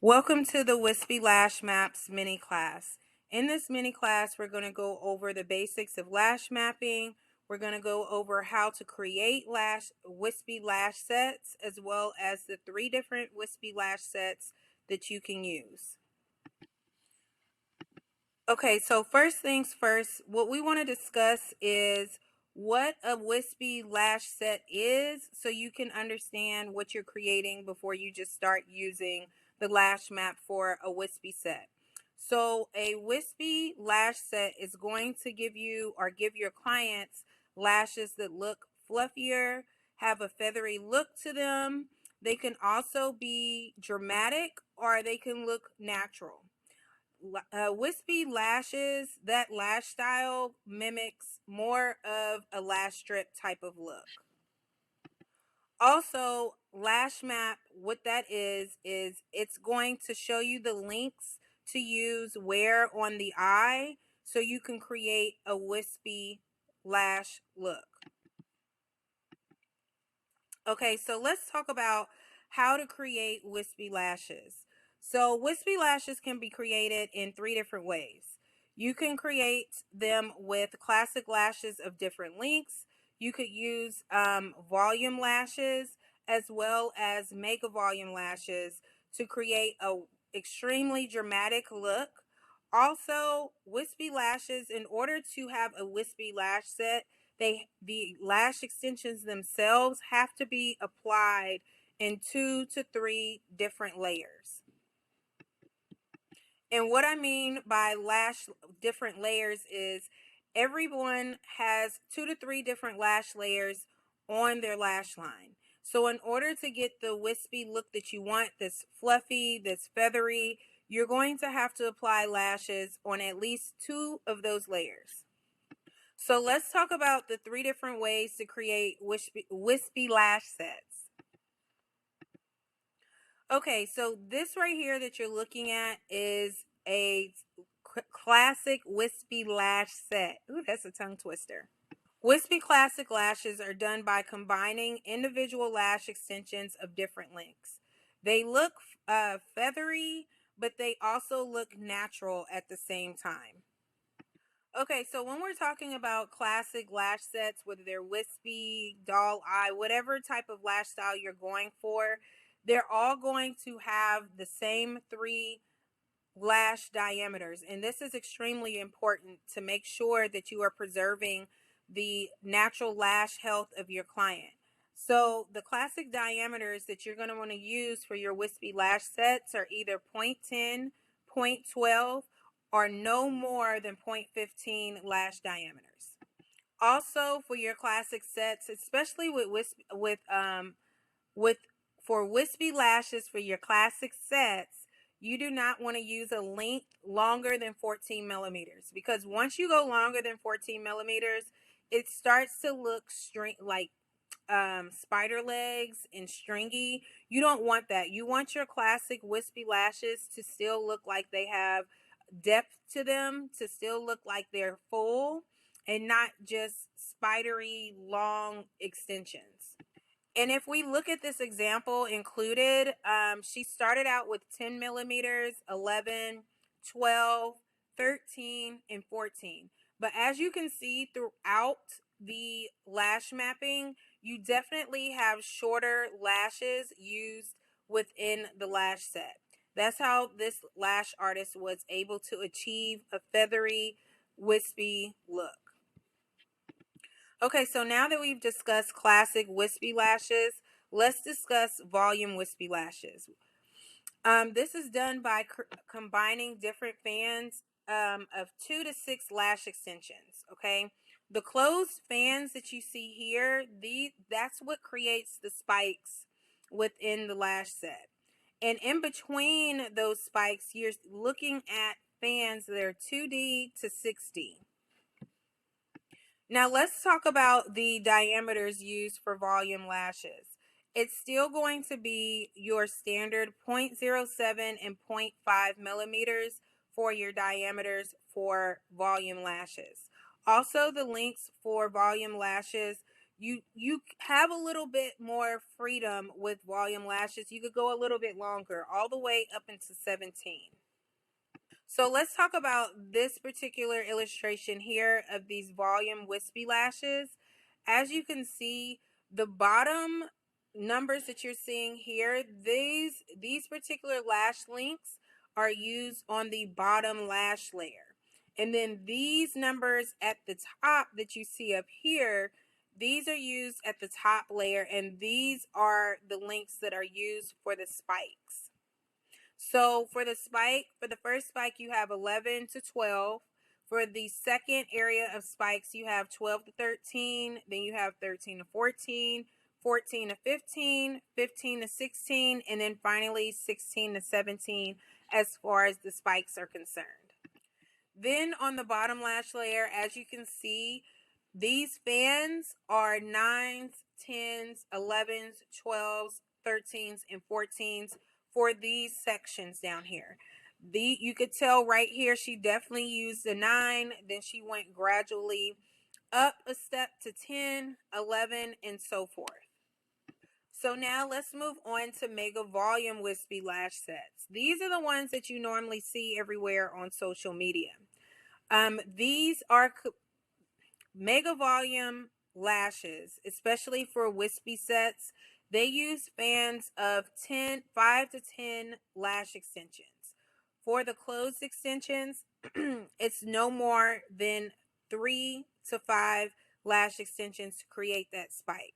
Welcome to the Wispy Lash Maps mini class. In this mini class, we're going to go over the basics of lash mapping. We're going to go over how to create wispy lash sets, as well as the 3 different wispy lash sets that you can use. Okay, so first things first, what we want to discuss is what a wispy lash set is, so you can understand what you're creating before you just start using the lash map for a wispy set. So a wispy lash set is going to give you or give your clients lashes that look fluffier, have a feathery look to them. They can also be dramatic or they can look natural. Wispy lashes, that lash style mimics more of a lash strip type of look. Also, lash map, what that is it's going to show you the links to use where on the eye so you can create a wispy lash look. Okay, so let's talk about how to create wispy lashes. So wispy lashes can be created in 3 different ways. You can create them with classic lashes of different lengths. You could use volume lashes as well as mega volume lashes to create a extremely dramatic look. Also, wispy lashes, in order to have a wispy lash set, the lash extensions themselves have to be applied in 2 to 3 different layers. And what I mean by different layers is everyone has 2 to 3 different lash layers on their lash line. So in order to get the wispy look that you want, this fluffy, this feathery, you're going to have to apply lashes on at least 2 of those layers. So let's talk about the 3 different ways to create wispy lash sets. Okay, so this right here that you're looking at is a classic wispy lash set. Ooh, that's a tongue twister. Wispy classic lashes are done by combining individual lash extensions of different lengths. They look feathery, but they also look natural at the same time. Okay, so when we're talking about classic lash sets, whether they're wispy, doll eye, whatever type of lash style you're going for, they're all going to have the same 3 lash diameters. And this is extremely important to make sure that you are preserving the natural lash health of your client. So the classic diameters that you're going to want to use for your wispy lash sets are either 0.10, 0.12, or no more than 0.15 lash diameters. Also, for your classic sets, especially with for wispy lashes for your classic sets, you do not want to use a length longer than 14 millimeters, because once you go longer than 14 millimeters, it starts to look like spider legs and stringy. You don't want that. You want your classic wispy lashes to still look like they have depth to them, to still look like they're full and not just spidery long extensions. And if we look at this example included, she started out with 10 millimeters, 11, 12, 13, and 14. But as you can see throughout the lash mapping, you definitely have shorter lashes used within the lash set. That's how this lash artist was able to achieve a feathery, wispy look. Okay, so now that we've discussed classic wispy lashes, let's discuss volume wispy lashes. This is done by combining different fans of 2 to 6 lash extensions. Okay, the closed fans that you see here, that's what creates the spikes within the lash set. And in between those spikes, you're looking at fans that are 2D to 6D. Now let's talk about the diameters used for volume lashes. It's still going to be your standard 0.07 and 0.5 millimeters for your diameters for volume lashes. Also, the lengths for volume lashes, you have a little bit more freedom with volume lashes. You could go a little bit longer, all the way up into 17. So let's talk about this particular illustration here of these volume wispy lashes. As you can see, the bottom numbers that you're seeing here, these particular lash links are used on the bottom lash layer. And then these numbers at the top that you see up here, these are used at the top layer, and these are the links that are used for the spikes. So for the spike, for the first spike, you have 11 to 12. For the second area of spikes, you have 12 to 13. Then you have 13 to 14, 14 to 15, 15 to 16, and then finally 16 to 17 as far as the spikes are concerned. Then on the bottom lash layer, as you can see, these fans are 9s, 10s, 11s, 12s, 13s, and 14s for these sections down here. You could tell right here she definitely used a 9, then she went gradually up a step to 10, 11, and so forth. So now let's move on to Mega Volume Wispy Lash Sets. These are the ones that you normally see everywhere on social media. These are Mega Volume lashes, especially for wispy sets. They use fans of 5 to 10 lash extensions. For the closed extensions, it's no more than 3 to 5 lash extensions to create that spike.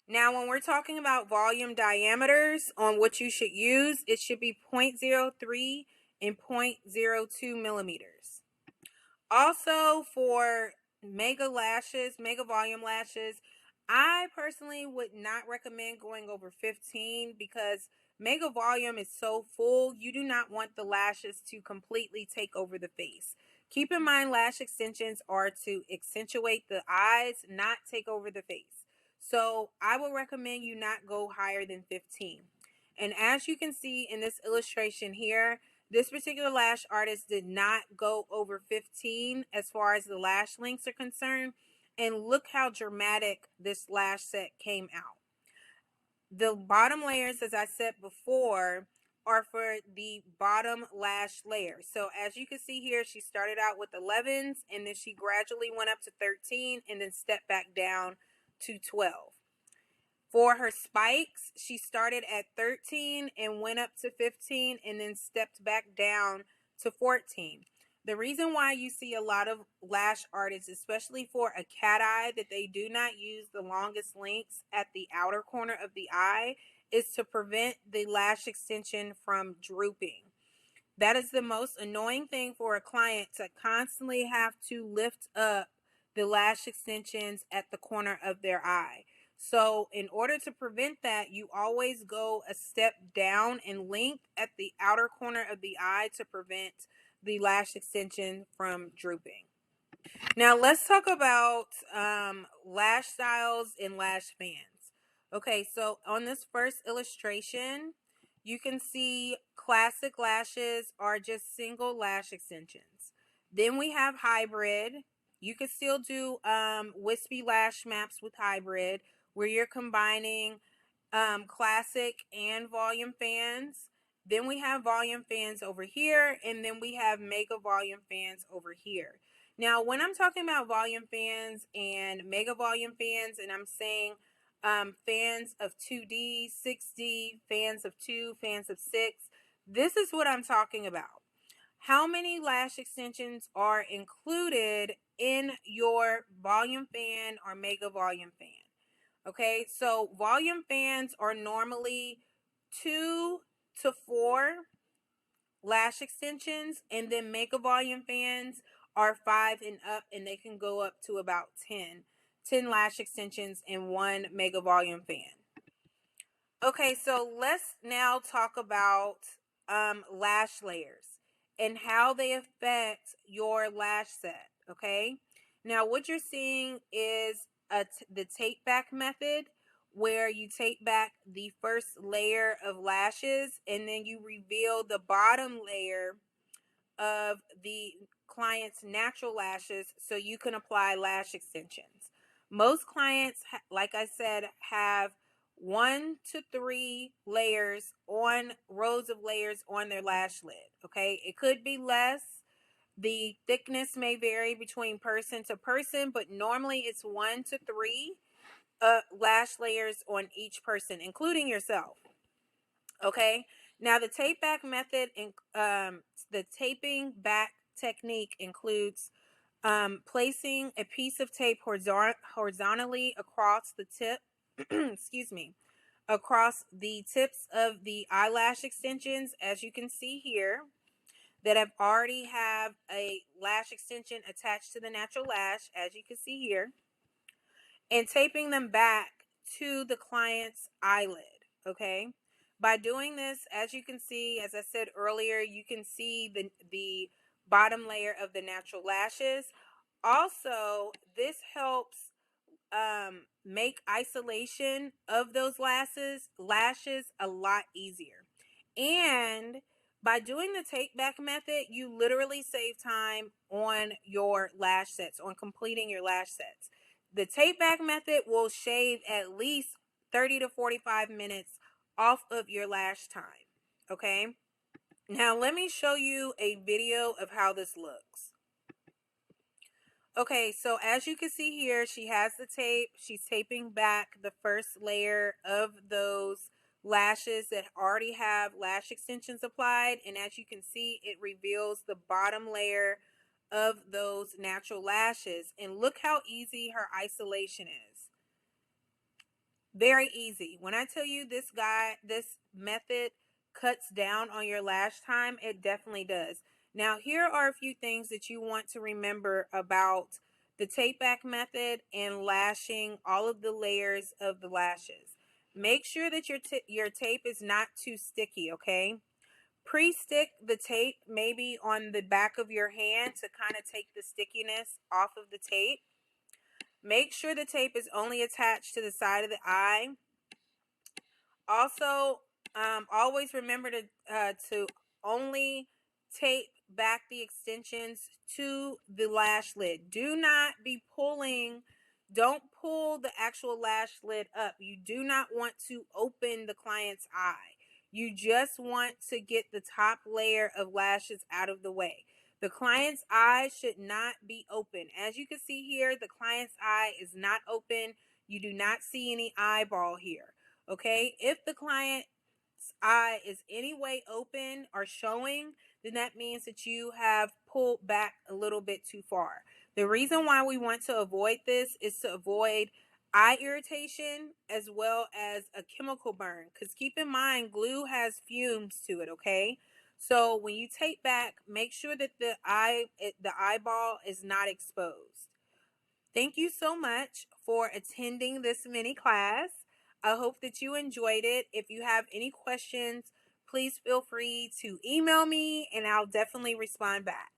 Now, when we're talking about volume diameters on what you should use, it should be 0.03 and 0.02 millimeters. Also, for mega lashes, mega volume lashes, I personally would not recommend going over 15 because mega volume is so full. You do not want the lashes to completely take over the face. Keep in mind, lash extensions are to accentuate the eyes, not take over the face. So I would recommend you not go higher than 15. And as you can see in this illustration here, this particular lash artist did not go over 15 as far as the lash lengths are concerned. And look how dramatic this lash set came out. The bottom layers, as I said before, are for the bottom lash layer. So as you can see here, she started out with 11s and then she gradually went up to 13 and then stepped back down to 12. For her spikes, she started at 13 and went up to 15 and then stepped back down to 14. The reason why you see a lot of lash artists, especially for a cat eye, that they do not use the longest links at the outer corner of the eye is to prevent the lash extension from drooping. That is the most annoying thing for a client, to constantly have to lift up the lash extensions at the corner of their eye. So in order to prevent that, you always go a step down in length at the outer corner of the eye to prevent the lash extension from drooping. Now let's talk about lash styles and lash fans. Okay, so on this first illustration, you can see classic lashes are just single lash extensions. Then we have hybrid. You can still do wispy lash maps with hybrid, where you're combining classic and volume fans. Then we have volume fans over here, and then we have mega volume fans over here. Now, when I'm talking about volume fans and mega volume fans, and I'm saying fans of 2D, 6D, fans of 2, fans of 6, this is what I'm talking about. How many lash extensions are included in your volume fan or mega volume fan? Okay, so volume fans are normally 2 to 4 lash extensions, and then mega volume fans are 5 and up, and they can go up to about 10 lash extensions in one mega volume fan. Okay, so let's now talk about lash layers and how they affect your lash set. Okay, now what you're seeing is the tape back method, where you tape back the first layer of lashes and then you reveal the bottom layer of the client's natural lashes so you can apply lash extensions. Most clients, like I said, have 1 to 3 layers on rows of layers on their lash lid. Okay, it could be less. The thickness may vary between person to person, but normally it's 1 to 3 lash layers on each person, including yourself. Okay, now the tape back method and the taping back technique includes placing a piece of tape horizontally across the tip, excuse me, across the tips of the eyelash extensions, as you can see here, that have already have a lash extension attached to the natural lash, as you can see here, and taping them back to the client's eyelid. Okay, by doing this, as you can see, as I said earlier, you can see the bottom layer of the natural lashes. Also, this helps make isolation of those lashes a lot easier. And by doing the take back method, you literally save time on your lash sets, on completing your lash sets. The take back method will shave at least 30 to 45 minutes off of your lash time. Okay, now let me show you a video of how this looks. Okay, so as you can see here, she has the tape. She's taping back the first layer of those lashes that already have lash extensions applied. And as you can see, it reveals the bottom layer of those natural lashes. And look how easy her isolation is. Very easy. When I tell you this method cuts down on your lash time, it definitely does. Now, here are a few things that you want to remember about the tape back method and lashing all of the layers of the lashes. Make sure that your tape is not too sticky, okay? Pre-stick the tape maybe on the back of your hand to kind of take the stickiness off of the tape. Make sure the tape is only attached to the side of the eye. Also, always remember to only tape back the extensions to the lash lid. Do not be pulling. Don't pull the actual lash lid up. You do not want to open the client's eye. You just want to get the top layer of lashes out of the way. The client's eye should not be open. As you can see here, the client's eye is not open. You do not see any eyeball here. Okay, if the client's eye is any way open or showing, then that means that you have pulled back a little bit too far. The reason why we want to avoid this is to avoid eye irritation as well as a chemical burn, because keep in mind, glue has fumes to it. Okay, so when you tape back, make sure that the eyeball is not exposed. Thank you so much for attending this mini class. I hope that you enjoyed it. If you have any questions, please feel free to email me and I'll definitely respond back.